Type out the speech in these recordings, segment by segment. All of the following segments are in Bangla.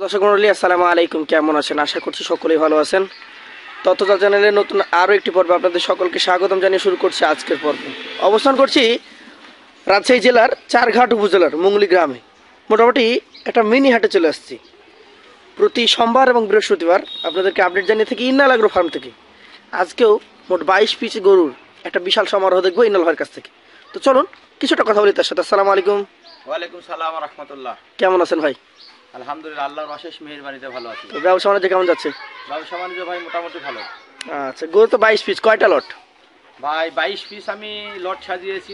দর্শক মণ্ডলী আসসালামু আলাইকুম, কেমন আছেন? আশা করছি সকলেই ভালো আছেন। তথ্যজাল চ্যানেলের নতুন আরও একটি পর্ব আপনাদের সকলকে স্বাগতম জানিয়ে শুরু করছি আজকের পর্ব। অবস্থান করছি রাজশাহী জেলার চারঘাট উপজেলার মুঙ্গলি গ্রামে। মোটামুটি একটা মিনি হাটে চলে আসছি। প্রতি সোমবার এবং বৃহস্পতিবার আপনাদেরকে আপডেট জানিয়ে থাকি ইন্নাল আগ্রো ফার্ম থেকে। আজকেও মোট 22 পিস গরুর একটা বিশাল সমারোহ দেখবো ইন্নাল ভাইয়ের কাছ থেকে। তো চলুন কিছুটা কথা বলি তার সাথে। আসসালামু আলাইকুম। ওয়ালাইকুম সালাম ওয়া রাহমাতুল্লাহ। কেমন আছেন ভাই? আলহামদুলিল্লাহ, আল্লাহর অশেষ মেহেরবানিতে ভালো আছি। তো ব্যবসা বাণিজ্য কেমন যাচ্ছে? ব্যবসা বাণিজ্য ভাই মোটামুটি ভালো। আচ্ছা, গরু তো 22 পিস, কয়টা লট? ভাই 22 পিস আমি লট সাজিয়েছি,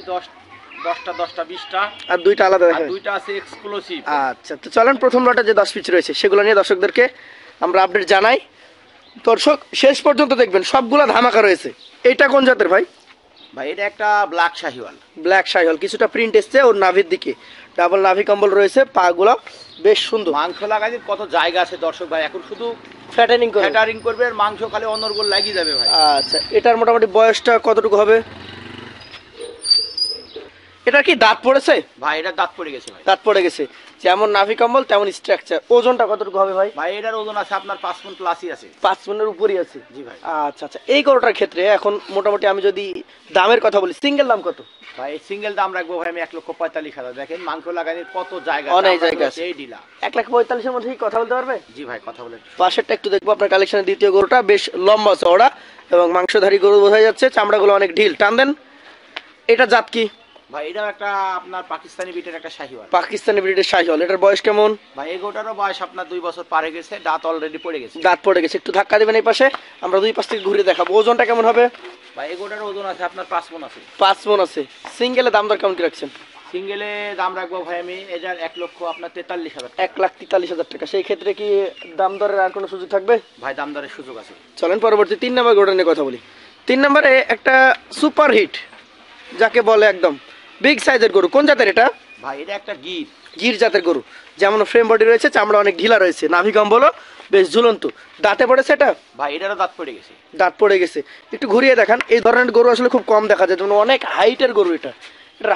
10টা 20টা, আর দুইটা আলাদা আর দেখাবেন? দুইটা আছে এক্সক্লুসিভ। আচ্ছা, তো চলেন প্রথম লটে যে 10 পিস রয়েছে সেগুলো নিয়ে দর্শকদেরকে আমরা আপডেট জানাই। দর্শক শেষ পর্যন্ত দেখবেন, সবগুলা ধামাকা রয়েছে। এটা কোন জাতের ভাই? ভাই এটা একটা ব্ল্যাক শাহিওয়াল। ব্ল্যাক শাহিওয়াল, কিছুটা প্রিন্ট এসছে ওর নাভির দিকে, ডাবল নাভি কম্বল রয়েছে, পাগুলো বেশ সুন্দর। মাংস লাগাতে কত জায়গা আছে দর্শক ভাই, এখন শুধু ফ্যাটেনিং করে ফ্যাটারিং করবে আর মাংস খালি অনর্গল লাগিয়ে যাবে ভাই। আচ্ছা, এটার মোটামুটি বয়সটা কতটুকু হবে? এটা কি দাঁত পড়েছে? ভাই এটা দাঁত পড়ে গেছে ভাই। দাঁত পড়ে গেছে, যেমন নাভি কম্বল তেমন স্ট্রাকচার। ওজনটা কতটুকু হবে ভাই? ভাই এটার ওজন আছে আপনার 5 মণ প্লাসই আছে। 5 মণের উপরই আছে। জি ভাই। আচ্ছা আচ্ছা, এই গরুটার ক্ষেত্রে এখন মোটামুটি আমি যদি দামের কথা বলি, সিঙ্গেল দাম কত? ভাই সিঙ্গেল দাম রাখবো ভাই আমি 1,45,000। দেখেন মাংস লাগানোর কত জায়গা, অনেক জায়গা আছে। এই ডিলা 1,45,000-এর মধ্যে কি কথা বলতে পারবে? জি ভাই, কথা বলে। পাশেরটা একটু দেখবো আপনার কালেকশনের। দ্বিতীয় গরুটা বেশ লম্বা চওড়া এবং মাংসধারী গরু বোঝা যাচ্ছে, চামড়াগুলো অনেক ঢিল। টান দেন। এটা জাত কি ভাই এটা একটা আপনার পাকিস্তানি বিটের একটা শাহিওয়াল। পাকিস্তানি ব্রিডের শাহিওয়াল। এটার বয়স কেমন? ভাই এই গোটারও বয়স আপনার 2 বছর পার হয়ে গেছে, দাঁত অলরেডি পড়ে গেছে। দাঁত পড়ে গেছে, একটু ধাক্কা দিবেন এই পাশে, আমরা দুই পাশ থেকে ঘুরে দেখাবো। ওজনটা কেমন হবে? ভাই এই গোটার ওজন আছে আপনার 5 মণ আছে। 5 মণ আছে। সিঙ্গেলে দাম দর কেমন কি রাখছেন? সিঙ্গেলে দাম রাখবো ভাই আমি এটার 1,43,000 টাকা। 1,43,000 টাকা। সেই ক্ষেত্রে কি দাম দরের আর কোনো সুযোগ থাকবে? ভাই দাম দরের সুযোগ আছে। চলেন পরবর্তী 3 নম্বর গরুটা নিয়ে কথা বলি। 3 নম্বরে একটা সুপার হিট যাকে বলে, একদম বিগ সাইজের গরু। কোন জাতের এটা? ভাই এটা একটা গির। গির জাতের গরু, যেমন ফ্রেম বডি রয়েছে, চামড়া অনেক ঢিলা রয়েছে, নাভি কম্বলও বেশ ঝুলন্ত। দাঁতে পড়েছে এটা? ভাই এটারও দাঁত পড়ে গেছে। দাঁত পড়ে গেছে। একটু ঘুরিয়ে দেখান। এই ধরনের গরু আসলে খুব কম দেখা যায়, যেমন অনেক হাইটের গরু। এটার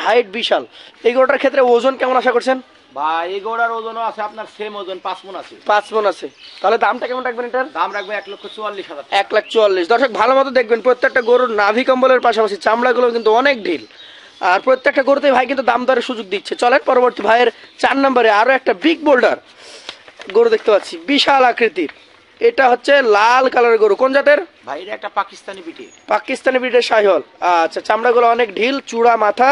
হাইট বিশাল। এই গরুটার ক্ষেত্রে ওজন কেমন আশা করছেন? ভাই এই গোটার ওজনও আছে আপনার সেম ওজন 5 মণ আছে। 5 মণ আছে। তাহলে দামটা কেমন রাখবেন এটার? দাম রাখবো 1,44,000 টাকা। 1,44,000। দর্শক ভালো মতো দেখবেন, প্রত্যেকটা গরুর নাভি কম্বলের পাশাপাশি চামড়াগুলো কিন্তু অনেক ঢিল, আর প্রত্যেকটা গরুতে ভাই কিন্তু দাম দরের সুযোগ দিচ্ছে। চলেন পরবর্তী ভাইয়ের 4 নম্বরে আরো একটা বিগ বোল্ডার গরু দেখতে পাচ্ছি, বিশাল আকৃতির। এটা হচ্ছে লাল কালারের গরু। কোন জাতের? ভাই এটা একটা পাকিস্তানি বিটে। পাকিস্তানি ব্রিডের শাহিওয়াল। আচ্ছা, চামড়াগুলো অনেক ঢিল, চূড়া মাথা,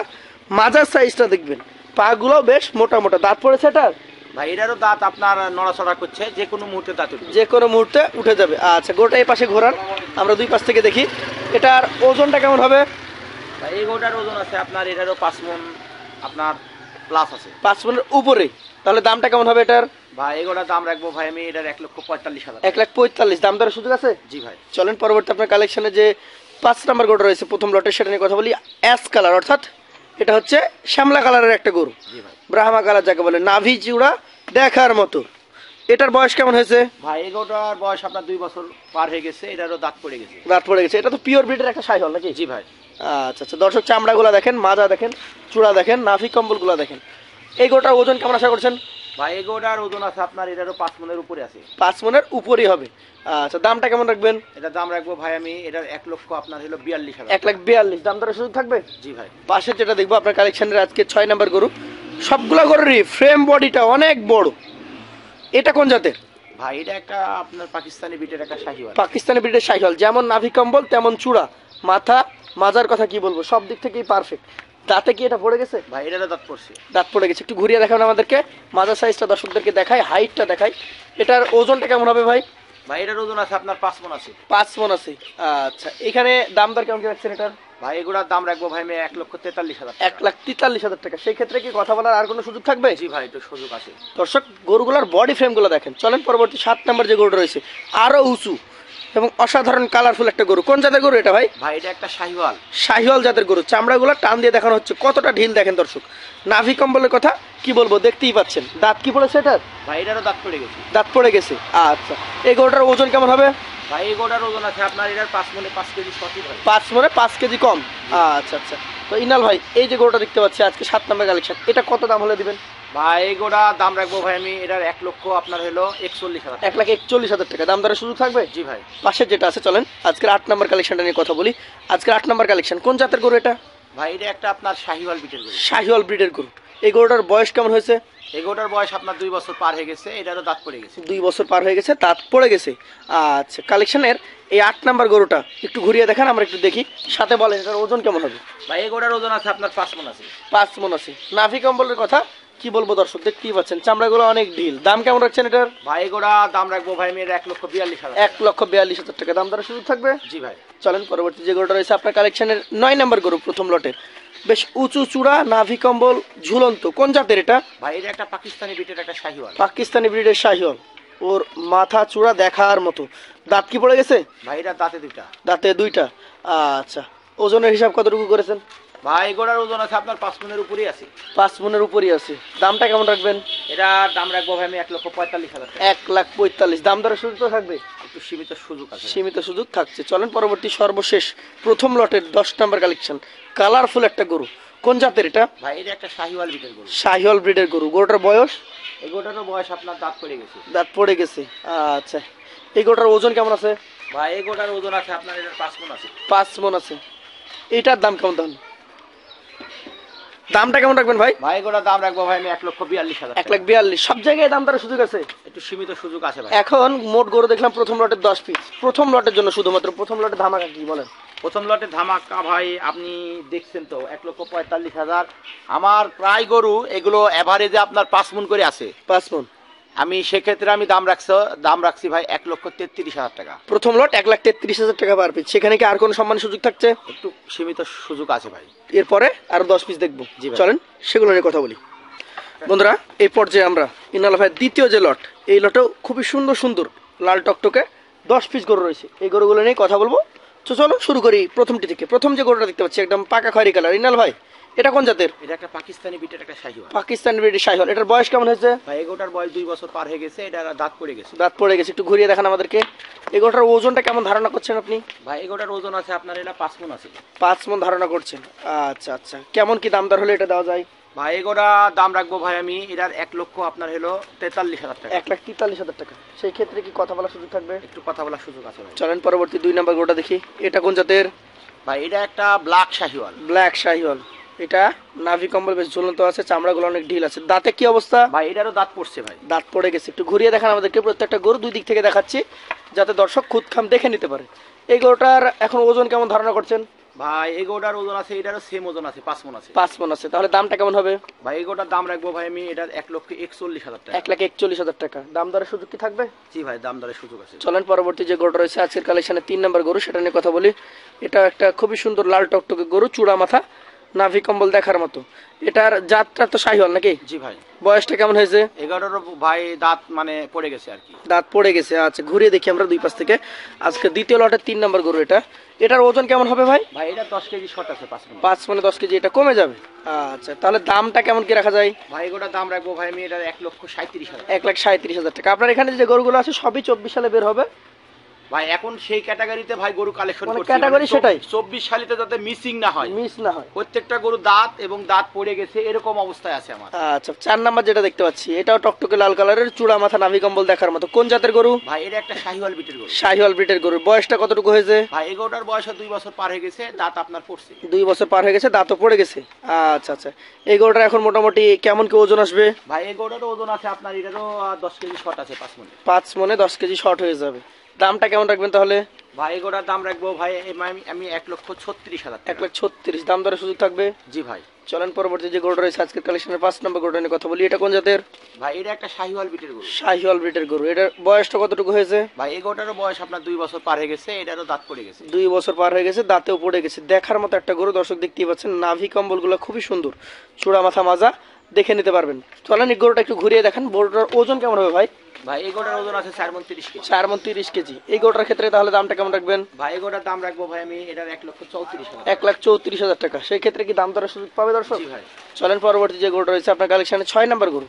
মাজার সাইজটা দেখবেন, পাগুলো বেশ মোটা মোটা। দাঁত পড়েছে এটার? ভাই এটারও দাঁত আপনার নড়াচড়া করছে, যে কোনো মুহূর্তে দাঁত উঠবে। যে কোনো মুহূর্তে উঠে যাবে। আচ্ছা, গোটা এই পাশে ঘোরান, আমরা দুই পাশ থেকে দেখি। এটার ওজনটা কেমন হবে? ভাই এই গোটার ওজন আছে আপনার এটারও 5 মণ আপনার প্লাস আছে। 5 মণের উপরে। তাহলে দামটা কেমন হবে এটার? ভাই এই গোটার দাম রাখবো ভাই আমি এটার 1,45,000। 1,45,000। দাম দরের সুযোগ আছে? জি ভাই। চলেন পরবর্তী আপনার কালেকশনে যে 5 নম্বর গরু রয়েছে প্রথম লটে, সেটা নিয়ে কথা বলি। অ্যাশ কালার, অর্থাৎ এটা হচ্ছে শ্যামলা কালারের একটা গরু, জি ভাই। ব্রাহ্মা কালার যাকে বলে, নাভি চূড়া দেখার মতো। এটার বয়স কেমন হয়েছে? ভাই এই গোটার বয়স আপনার 2 বছর পার হয়ে গেছে, এটারও দাঁত পড়ে গেছে। দাঁত পড়ে গেছে। এটা তো পিওর ব্রিডের একটা শাহিওয়াল নাকি? জি ভাই। আচ্ছা আচ্ছা, দর্শক চামড়াগুলো দেখেন, মাজা দেখেন, চূড়া দেখেন, নাভি কম্বলগুলো দেখেন। এই গরুটার ওজন কেমন আশা করছেন? ভাই এই গোটার ওজন আছে আপনার এটারও 5 মণের উপরে আছে। 5 মণের উপরই হবে। আচ্ছা, দামটা কেমন রাখবেন? এটার দাম রাখবো ভাই আমি এটার 1,00,000 আপনার হলো 42,000। 1,42,000। দাম দরের সুযোগ থাকবে? জি ভাই। পাশে যেটা দেখবো আপনার কালেকশনের আজকে 6 নম্বর গরু, সবগুলা গরুরই ফ্রেম বডিটা অনেক বড়। এটা কোন জাতের? ভাই এটা একটা আপনার পাকিস্তানি বিটের একটা শাহিওয়াল। পাকিস্তানি ব্রিডের শাহিওয়াল, যেমন নাভি কম্বল তেমন চূড়া মাথা, মাজার কথা কি বলবো, সব দিক থেকেই পারফেক্ট। দাঁতে কি এটা পড়ে গেছে? ভাই এটারও দাঁত পড়ছে। দাঁত পড়ে গেছে। একটু ঘুরিয়ে দেখাবেন আমাদেরকে, মাজার সাইজটা দর্শকদেরকে দেখাই, হাইটটা দেখাই। এটার ওজনটা কেমন হবে ভাই? ভাই এটার ওজন আছে আপনার 5 মণ আছে। 5 মণ আছে। আচ্ছা, এখানে দাম দর কেমন কি রাখছেন এটার? ভাই এগুলার দাম রাখবো ভাই আমি 1,43,000। 1,43,000 টাকা। সেই ক্ষেত্রে কি কথা বলার আর কোনো সুযোগ থাকবে? জি ভাই, একটু সুযোগ আছে। দর্শক গরুগুলোর বডি ফ্রেমগুলো দেখেন। চলেন পরবর্তী 7 নম্বর যে গরুটা রয়েছে, আরো উঁচু এবং অসাধারণ কালারফুল একটা গরু। কোন জাতের গরু এটা ভাই? ভাই এটা একটা শাহিওয়াল। শাহিওয়াল জাতের গরু। চামড়াগুলো টান দিয়ে দেখানো হচ্ছে, কতটা ঢিল দেখেন দর্শক। নাভি কম্বলের কথা কি বলবো, দেখতেই পাচ্ছেন। দাঁত কি পড়েছে এটার? ভাই এটারও দাঁত পড়ে গেছে। দাঁত পড়ে গেছে। আচ্ছা, এই গরুটার ওজন কেমন হবে? ভাই এই গোটার ওজন আছে আপনার এটার 5 মণে 5 কেজি সঠিক ভাই। 5 মণে 5 কেজি কম। আচ্ছা আচ্ছা, তো ইনাল ভাই এই যে গরুটা দেখতে পাচ্ছি আজকে 7 নম্বর কালেকশন, এটা কত দাম হলে দিবেন? ভাই এই গোটা দাম রাখবো ভাই আমি এটার 1,41,000 আপনার হলো 41,000 টাকা। 1,41,000 টাকা দাম দরের সুযোগ থাকবে। জি ভাই। পাশে যেটা আছে চলেন আজকের 8 নম্বর কালেকশনটা নিয়ে কথা বলি। আজকের 8 নম্বর কালেকশন কোন জাতের গরু এটা? ভাই এটা একটা আপনার শাহিওয়াল বিটের গরু। শাহিওয়াল ব্রিডের গরু। এই গরুটার বয়স কেমন হয়েছে? এই গোটার বয়স আপনার 2 বছর পার হয়ে গেছে, এটারও দাঁত পড়ে গেছে। 2 বছর পার হয়ে গেছে, দাঁত পড়ে গেছে। আচ্ছা, কালেকশনের এই 8 নাম্বার গরুটা একটু ঘুরিয়ে দেখান, আমরা একটু দেখি, সাথে বলেন এটার ওজন কেমন হবে। ভাই এই গোটার ওজন আছে আপনার 5 মণ আছে। 5 মণ আছে। নাভি কম্বলের কথা কি বলবো দর্শক, দেখতেই পাচ্ছেন চামড়াগুলো অনেক ঢিল। দাম কেমন রাখছেন এটার? ভাই এই গোটা দাম রাখবো ভাই আমি 1,42,000 টাকা। 1,42,000 টাকা দাম দরের সুযোগ থাকবে। জি ভাই। চলেন পরবর্তী যে গরুটা রয়েছে আপনার কালেকশনের 9 নাম্বার গরু, প্রথম লটের। বেশ উঁচু চূড়া, নাভি কম্বল ঝুলন্ত, কোন জাতের এটা? ভাই এটা একটা পাকিস্তানি বিটের একটা শাহিওয়াল। পাকিস্তানি ব্রিডের শাহিওয়াল। ওর মাথা চূড়া দেখার মতো। দাঁত কি পড়ে গেছে? ভাই এটা দাঁতে দুইটা। দাঁতে 2টা। আচ্ছা, ওজনের হিসাব কতটুকু করেছেন? ভাই এই গোটার ওজন আছে আপনার 5 মণের উপরেই আছে। 5 মণের উপরই আছে। দামটা কেমন রাখবেন? এটার দাম রাখবো ভাই আমি 1,45,000 টাকা। 1,45,000। দাম দরের সুযোগ তো থাকবে? একটু সীমিত সুযোগ আছে। সীমিত সুযোগ থাকছে। চলেন পরবর্তী সর্বশেষ প্রথম লটের 10 নাম্বার কালেকশন। কালারফুল একটা গরু, কোন জাতের এটা? ভাই এটা একটা শাহিওয়াল বিটের গরু। শাহিওয়াল ব্রিডের গরু। গরুটার বয়স? এই গোটারও বয়স আপনার দাঁত পড়ে গেছে। দাঁত পড়ে গেছে। আচ্ছা, এই গরুটার ওজন কেমন আছে? ভাই এই গোটার ওজন আছে আপনার এটার 5 মণ আছে। 5 মণ আছে। এটার দাম কেমন? দামটা কেমন রাখবেন ভাই? ভাই এই গোটার দাম রাখবো ভাই আমি 1,42,000 টাকা। 1,42,000। সব জায়গায় দাম দরের সুযোগ আছে। একটু সীমিত সুযোগ আছে ভাই। এখন মোট গরু দেখলাম প্রথম লটের 10 পিস। প্রথম লটের জন্য শুধুমাত্র প্রথম লটে ধামাকা কি বলেন? প্রথম লটে ধামাকা ভাই আপনি দেখছেন তো 1,45,000। আমার প্রায় গরু এগুলো এভারেজে আপনার 5 মণ করে আছে। 5 মণ। আমি সেক্ষেত্রে আমি দাম রাখছি ভাই 1,33,000 টাকা। প্রথম লট 1,33,000 টাকা পার পিস। সেখানে কি আর কোনো সম্মানের সুযোগ থাকছে? একটু সীমিত সুযোগ আছে ভাই। এরপরে আরো 10 পিস দেখবো। জি ভাই। চলেন সেগুলো নিয়ে কথা বলি। বন্ধুরা, এই পর্যায়ে আমরা ইনাল ভাই দ্বিতীয় যে লট, এই লটেও খুবই সুন্দর সুন্দর লাল টকটকে 10 পিস গরু রয়েছে। এই গরুগুলো নিয়ে কথা বলবো। তো চলো শুরু করি প্রথমটি থেকে। প্রথম যে গরুটা দেখতে পাচ্ছি একদম পাকা খয়েরি কালার, ইনাল ভাই এটা কোন জাতের? এটা একটা পাকিস্তানি বিটের একটা শাহিওয়াল। পাকিস্তানি ব্রিটিশ শাহিওয়াল। এটার বয়স কেমন হয়েছে? ভাই এই গোটার বয়স 2 বছর পার হয়ে গেছে, এটা দাঁত পড়ে গেছে। দাঁত পড়ে গেছে। একটু ঘুরিয়ে দেখান আমাদেরকে। এই গরুটার ওজনটা কেমন ধারণা করছেন আপনি? ভাই এই গোটার ওজন আছে আপনার এটা 5 মণ আছে। 5 মণ ধারণা করছেন। আচ্ছা আচ্ছা, কেমন কি দাম দর হলে এটা দেওয়া যায়? ভাই এই গোটা দাম রাখবো ভাই আমি এটার 1,00,000 আপনার হলো 43,000 টাকা। 1,43,000 টাকা। সেই ক্ষেত্রে কি কথা বলার সুযোগ থাকবে? একটু কথা বলার সুযোগ আছে ভাই। চলেন পরবর্তী 2 নাম্বার গরুটা দেখি। এটা কোন জাতের? ভাই এটা একটা ব্ল্যাক শাহিওয়াল। ব্ল্যাক শাহিওয়াল। এটা নাভি কম্বল বেশ ঝুলন্ত আছে, চামড়াগুলো অনেক ঢিল আছে। দাঁতে কি অবস্থা? ভাই এটারও দাঁত পড়ছে ভাই। দাঁত পড়ে গেছে। একটু ঘুরিয়ে দেখান আমাদেরকে। প্রত্যেকটা গরু দুই দিক থেকে দেখাচ্ছি যাতে দর্শক খুদখাম দেখে নিতে পারে। এই গরুটার এখন ওজন কেমন ধারণা করছেন? ভাই এই গোটার ওজন আছে এটারও সেম ওজন আছে 5 মণ আছে। 5 মণ আছে। তাহলে দামটা কেমন হবে? ভাই এই গোটার দাম রাখবো ভাই আমি এটার 1,41,000 টাকা। 1,41,000 টাকা। দাম দরের সুযোগ কি থাকবে? জি ভাই, দাম দরের সুযোগ আছে। চলেন পরবর্তী যে গরুটা রয়েছে আজকের কালেকশনে 3 নাম্বার গরু, সেটা নিয়ে কথা বলি। এটা একটা খুবই সুন্দর লাল টকটকে গরু, চূড়া মাথা, নাভি কম্বল দেখার মতো। এটার জাতটা তো শাহিওয়াল নাকি? জি ভাই। বয়সটা কেমন হয়েছে? 11 ভাই দাঁত মানে পড়ে গেছে আর কি। দাঁত পড়ে গেছে। আচ্ছা, ঘুরিয়ে দেখি আমরা দুই পাশ থেকে। আজকে দ্বিতীয় লটের 3 নাম্বার গরু এটা। এটার ওজন কেমন হবে ভাই? ভাই এটা 10 কেজি শর্ট আছে 5 মণ। 5 মানে 10 কেজি। এটা কমে যাবে। আচ্ছা, তাহলে দামটা কেমন কি রাখা যায়? ভাই এটার দাম রাখবো ভাই আমি এটার 1,37,000। 1,37,000 টাকা। আপনার এখানে যে গরুগুলো আছে সবই 24 সালে বের হবে। ভাই এখন সেই ক্যাটাগরিতে ভাই গরু কালেকশন মানে করছি। ক্যাটাগরি সেটাই। 24 সালেতে যাতে মিসিং না হয়, মিস না হয়। প্রত্যেকটা গরু দাঁত এবং দাঁত পড়ে গেছে এরকম অবস্থায় আছে আমার। আচ্ছা, 4 নাম্বার যেটা দেখতে পাচ্ছি এটাও টকটকে লাল কালারের, চূড়া মাথা, নাভি কম্বল দেখার মতো। কোন জাতের গরু? ভাই এটা একটা শাহিওয়াল বিটের গরু। শাহিওয়াল ব্রিডের গরু। বয়সটা কতটুকু হয়েছে? ভাই এই গরুটার বয়স 2 বছর পার হয়ে গেছে, দাঁত আপনার পড়ছে। 2 বছর পার হয়ে গেছে, দাঁতও পড়ে গেছে। আচ্ছা আচ্ছা, এই গরুটার এখন মোটামুটি কেমন কি ওজন আসবে? ভাই এই গরুটার ওজন আছে আপনার এটারও 10 কেজি শর্ট আছে 5 মণ। 5 মণে 10 কেজি শর্ট হয়ে যাবে। দামটা কেমন রাখবেন তাহলে? ভাই এই গরুটার দাম রাখবো ভাই আমি 1,36,000 টাকা। 1,36,000। দাম দরে সুযোগ থাকবে। জি ভাই। চলেন পরবর্তী যে গরুটা রয়েছে আজকের কালেকশনের 5 নম্বর গরুটা নিয়ে কথা বলি। এটা কোন জাতের? ভাই এটা একটা শাহিওয়াল বিটের গরু। শাহিওয়াল ব্রিডের গরু। এটার বয়সটা কতটুকু হয়েছে? ভাই এই গরুটারও বয়স আপনার 2 বছর পার হয়ে গেছে, এটারও দাঁত পড়ে গেছে। 2 বছর পার হয়ে গেছে, দাঁতেও পড়ে গেছে। দেখার মতো একটা গরু। দর্শক দেখতেই পাচ্ছেন, নাভি কম্বলগুলো খুবই সুন্দর, চূড়া মাথা মাজা দেখে নিতে পারবেন। চলেন এই গরুটা একটু ঘুরিয়ে দেখান। গরুটার ওজন কেমন হবে ভাই? ভাই এই গরুটার ওজন আছে 4 মণ 30 কেজি। 4 মণ 30 কেজি। এই গরুটার ক্ষেত্রে তাহলে দামটা কেমন রাখবেন? ভাই এই গরুটার দাম রাখবো ভাই আমি এটার 1,34,000। 1,34,000 টাকা। সেই ক্ষেত্রে কি দাম দরের সুযোগ পাবে দর্শক? জি ভাই। চলেন পরবর্তী যে গরুটা রয়েছে আপনার কালেকশনে 6 নাম্বার গরু।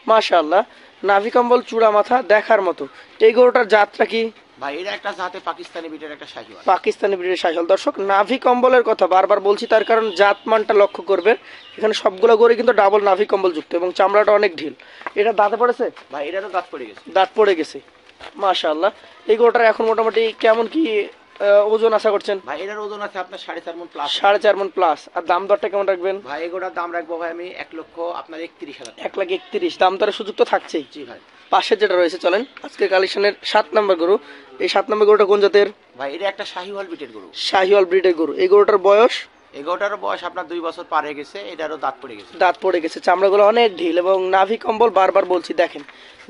মাশাআল্লাহ, নাভি কম্বল চূড়া মাথা দেখার মতো। এই গরুটার জাতটা কি? ভাই এটা একটা জাতে পাকিস্তানি বিটের একটা শাহিওয়াল। পাকিস্তানি ব্রিডের শাহিওয়াল। দর্শক, নাভি কম্বলের কথা বারবার বলছি, তার কারণ জাতমানটা লক্ষ্য করবেন। এখানে সবগুলো গরু কিন্তু ডাবল নাভি কম্বল যুক্ত এবং চামড়াটা অনেক ঢিল। এটা দাঁতে পড়েছে? ভাই এটা তো দাঁত পড়ে গেছে। দাঁত পড়ে গেছে, মাশাআল্লাহ। এই গরুটার এখন মোটামুটি কেমন কি ওজন আশা করছেন? ভাই এটার ওজন আছে আপনার 4.5 মণ প্লাস। 4.5 মণ প্লাস। আর দাম দরটা কেমন রাখবেন? ভাই এগুলোর দাম রাখবো ভাই আমি 1,31,000। 1,31,000। দাম দরের সুযোগ তো থাকছেই। জি ভাই। পাশে যেটা রয়েছে, চলেন আজকে কালেকশনের 7 নম্বর গরু। এই 7 নম্বর গরুটা কোন জাতের? ভাই এটা একটা শাহিওয়াল বিটের গরু। শাহিওয়াল ব্রিডের গরু। এই গরুটার বয়স? এই গরুটার বয়স আপনার 2 বছর পার হয়ে গেছে। এটারও দাঁত পড়ে গেছে। দাঁত পড়ে গেছে, চামড়াগুলো অনেক ঢিল এবং নাভি কম্বল বারবার বলছি। দেখেন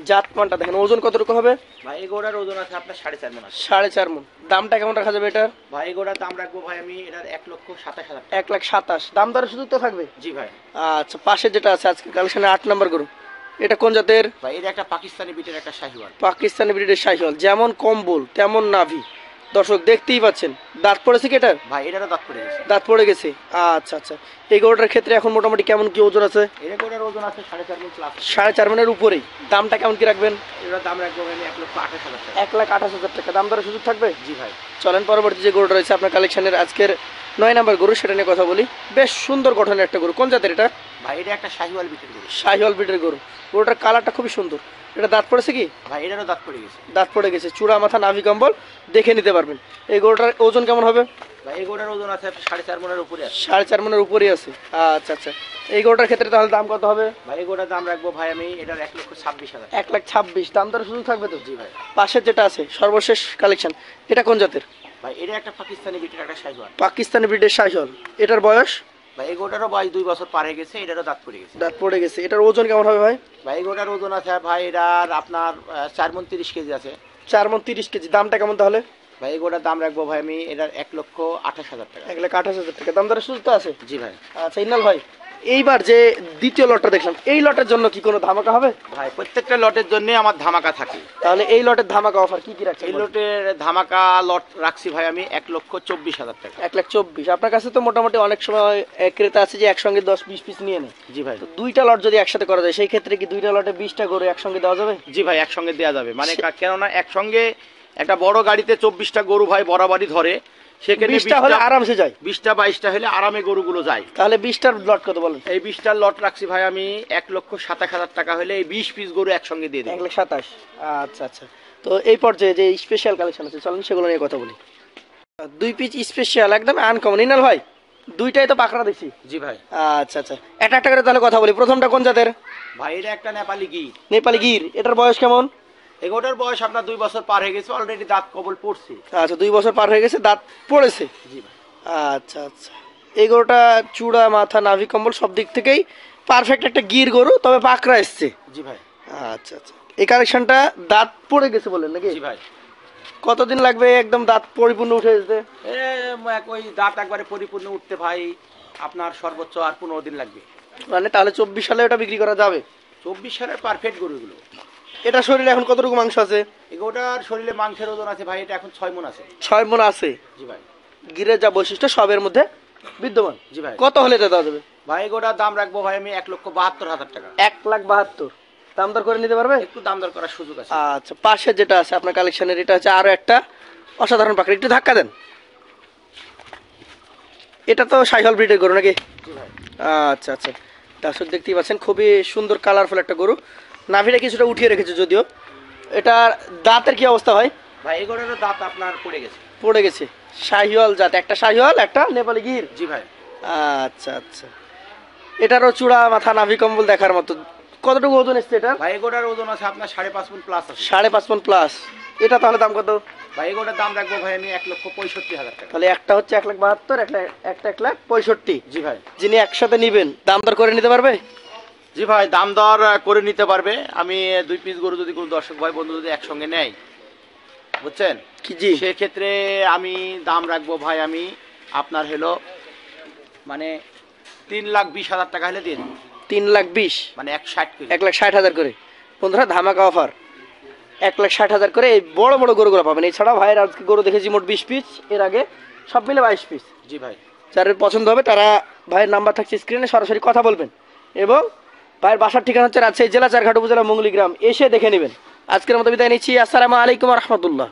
জাতমানটা দেখেন। ওজন কতটুকু হবে? ভাই এই গরুটার ওজন আছে আপনার 4.5 মণ আছে। 4.5 মণ। দামটা কেমন রাখা যাবে এটা? ভাই এই গরুটার দাম রাখবো ভাই আমি এটার 1,27,000। 1,27,000। দাম দরের সুযোগ তো থাকবে? জি ভাই। আচ্ছা, পাশে যেটা আছে আজকে কালেকশনের 8 নম্বর গরু, এটা কোন জাতের? ভাই এটা একটা পাকিস্তানি বিটের একটা শাহিওয়াল। পাকিস্তানি ব্রিডের শাহিওয়াল। যেমন কম্বল তেমন নাভি। দর্শক দেখতেই পাচ্ছেন। দাঁত পড়েছে কি এটার? ভাই এটারও দাঁত পড়ে গেছে। দাঁত পড়ে গেছে। আচ্ছা আচ্ছা। এই গরুটার ক্ষেত্রে এখন মোটামুটি কেমন কি ওজন আছে? এই গরুটার ওজন আছে 4.5 মণ প্লাস। 4.5 মণের উপরেই। দামটা কেমন কি রাখবেন? এটার দাম রাখবো ভাই আমি 1,28,000 টাকা। 1,28,000 টাকা। দাম দরের সুযোগ থাকবে? জি ভাই। চলেন পরবর্তী যে গরুটা রয়েছে আপনার কালেকশনের আজকের 9 নম্বর গরু, সেটা নিয়ে কথা বলি। বেশ সুন্দর গঠনের একটা গরু। কোন জাতের এটা? ভাই এটা একটা শাহিওয়াল বিটের গরু। শাহিওয়াল ব্রিডের গরু। গরুটার কালারটা খুবই সুন্দর। এটা দাঁত পড়েছে কি? ভাই এটারও দাঁত পড়ে গেছে। দাঁত পড়ে গেছে। চূড়া মাথা নাভি কম্বল দেখে নিতে পারবেন। এই গরুটার ওজন কেমন হবে? ভাই এই গরুটার ওজন আছে 4.5 মণের উপরে আছে। 4.5 মণের উপরেই আছে। আচ্ছা আচ্ছা। এই গরুটার ক্ষেত্রে তাহলে দাম কত হবে? ভাই এই গরুটার দাম রাখবো ভাই আমি এটার 1,26,000। 1,26,000। দাম দরের সুযোগ থাকবে তো? জি ভাই। পাশের যেটা আছে সর্বশেষ কালেকশন, এটা কোন জাতের? ভাই এটা একটা পাকিস্তানি বিটের একটা শাহিওয়াল। পাকিস্তানি ব্রিডের শাহিওয়াল। এটার বয়স? ভাই এই গরুটারও বয়স 2 বছর পার হয়ে গেছে। এটারও দাঁত পড়ে গেছে। দাঁত পড়ে গেছে। এটার ওজন কেমন হবে ভাই? ভাই এই গরুটার ওজন আছে ভাই এটার আপনার 4 মণ 30 কেজি আছে। 4 মণ 30 কেজি। দামটা কেমন তাহলে? ভাই এই গরুটার দাম রাখবো ভাই আমি এটার 1,28,000 টাকা। 1,28,000 টাকা। দাম দরের সুযোগ তো আছে? জি ভাই। আচ্ছা ইনাল ভাই, এইবার যে দ্বিতীয় লটটা দেখলাম, এই লটের জন্য কি কোনো ধামাকা হবে? ভাই প্রত্যেকটা লটের জন্য আমার ধামাকা থাকে। তাহলে এই লটের ধামাকা অফার কি কি রাখছেন? এই লটের ধামাকা লট রাখছি ভাই আমি 1,24,000 টাকা। 1,24,000। আপনার কাছে তো মোটামুটি অনেক সময় ক্রেতা আছে যে একসঙ্গে 10-20 পিস নিয়ে নেয়। জি ভাই। তো দুইটা লট যদি একসাথে করা যায়, সেই ক্ষেত্রে কি দুইটা লটে 20টা গরু একসঙ্গে দেওয়া যাবে? জি ভাই একসঙ্গে দেওয়া যাবে। মানে কেননা একসঙ্গে একটা বড় গাড়িতে 24টা গরু ভাই বরাবরই ধরে, সেখানে 20টা হলে আরামসে যায়। 20টা 22টা হলে আরামে গরুগুলো যায়। তাহলে 20টার লট কত বলেন? এই 20টার লট রাখছি ভাই আমি 1,27,000 টাকা হলে এই 20 পিস গরু একসঙ্গে দিয়ে দেব। 1,27,000। আচ্ছা আচ্ছা। তো এই পর্যায়ে যে স্পেশাল কালেকশন আছে, চলুন সেগুলো নিয়ে কথা বলি। 2 পিস স্পেশাল একদম আনকমন। ইনাল ভাই দুইটাই তো পাকড়া দেখছি। জি ভাই। আচ্ছা আচ্ছা। একটা একটা করে তাহলে কথা বলি। প্রথমটা কোন জাতের? ভাই এটা একটা নেপালি গির। নেপালি গির। এটার বয়স কেমন? এগোটার বয়স আপনার 2 বছর পার হয়ে গেছে, অলরেডি দাঁত কবল পড়ছে। আচ্ছা, 2 বছর পার হয়ে গেছে, দাঁত পড়েছে। জি ভাই। আচ্ছা আচ্ছা। এই গরুটা চূড়া মাথা নাভি কম্বল সব দিক থেকেই পারফেক্ট একটা গির গরু, তবে পাকড়া এসছে। জি ভাই। আচ্ছা আচ্ছা। এই কালেকশনটা দাঁত পড়ে গেছে বলেন নাকি? জি ভাই। কতদিন লাগবে একদম দাঁত পরিপূর্ণ উঠে যেতে? ওই দাঁত একবারে পরিপূর্ণ উঠতে ভাই আপনার সর্বোচ্চ আর 15 দিন লাগবে। মানে তাহলে 24 সালে ওটা বিক্রি করা যাবে? 24 সালের পারফেক্ট গরুগুলো। এটা শরীরে এখন কতটুকু মাংস আছে? এগোটার শরীরে মাংসের ওজন আছে ভাই এটা এখন 6 মণ আছে। 6 মণ আছে। জি ভাই। গিরের যা বৈশিষ্ট্য সবের মধ্যে বিদ্যমান। জি ভাই। কত হলে এটা দেওয়া যাবে? ভাই এগোটার দাম রাখবো ভাই আমি 1,72,000 টাকা। 1,72,000। দাম দর করে নিতে পারবে? একটু দাম দর করার সুযোগ আছে। আচ্ছা, পাশে যেটা আছে আপনার কালেকশনের, এটা হচ্ছে আরো একটা অসাধারণ পাখি। একটু ধাক্কা দেন। এটা তো শাহিওয়াল ব্রিডের গরু নাকি? জি ভাই। আচ্ছা আচ্ছা। দর্শক দেখতেই পাচ্ছেন খুবই সুন্দর কালারফুল একটা গরু। নাভিটা কিছুটা উঠিয়ে রেখেছে যদিও। এটার দাঁতের কি অবস্থা ভাই? ভাই এগোটারও দাঁত আপনার পড়ে গেছে। পড়ে গেছে। শাহিওয়াল জাত, একটা শাহিওয়াল একটা নেপালি গির। জি ভাই। আচ্ছা আচ্ছা। এটারও চূড়া মাথা নাভি কম্বল দেখার মতো। কতটুকু ওজন এসছে এটা? ভাই এগোটার ওজন আছে আপনার 5.5 মণ প্লাস আছে। 5.5 মণ প্লাস। এটা তাহলে দাম কত? ভাই এগোটার দাম রাখবো ভাই আমি 1,65,000 টাকা। তাহলে একটা হচ্ছে 1,72,000, একটা 1,65,000। জি ভাই। যিনি একসাথে নিবেন দাম দর করে নিতে পারবে? জি ভাই দাম দর করে নিতে পারবে। আমি 2 পিস গরু যদি কোনো দর্শক ভাই বন্ধু যদি একসঙ্গে নেয়, বুঝছেন কি? জি। সেক্ষেত্রে আমি দাম রাখবো ভাই আমি আপনার হলো মানে 3,20,000 টাকা হলে দিয়ে দিন। 3,20,000 মানে 160 কেজি। 1,60,000 করে। বন্ধুরা ধামাকা অফার। 1,60,000 করে এই বড় বড় গরুগুলো পাবেন। এছাড়া ভাইয়ের আজকে গরু দেখেছি মোট 20 পিস, এর আগে সব মিলে 22 পিস। জি ভাই। যাদের পছন্দ হবে তারা ভাইয়ের নাম্বার থাকছে স্ক্রিনে, সরাসরি কথা বলবেন এবং ভাইয়ের বাসার ঠিকানা হচ্ছে রাজশাহী জেলা চারঘাট উপজেলা মঙ্গলী গ্রাম, এসে দেখে নেবেন। আজকের মতো বিদায় নিচ্ছি। আসসালামু আলাইকুম রহমতুল্লাহ।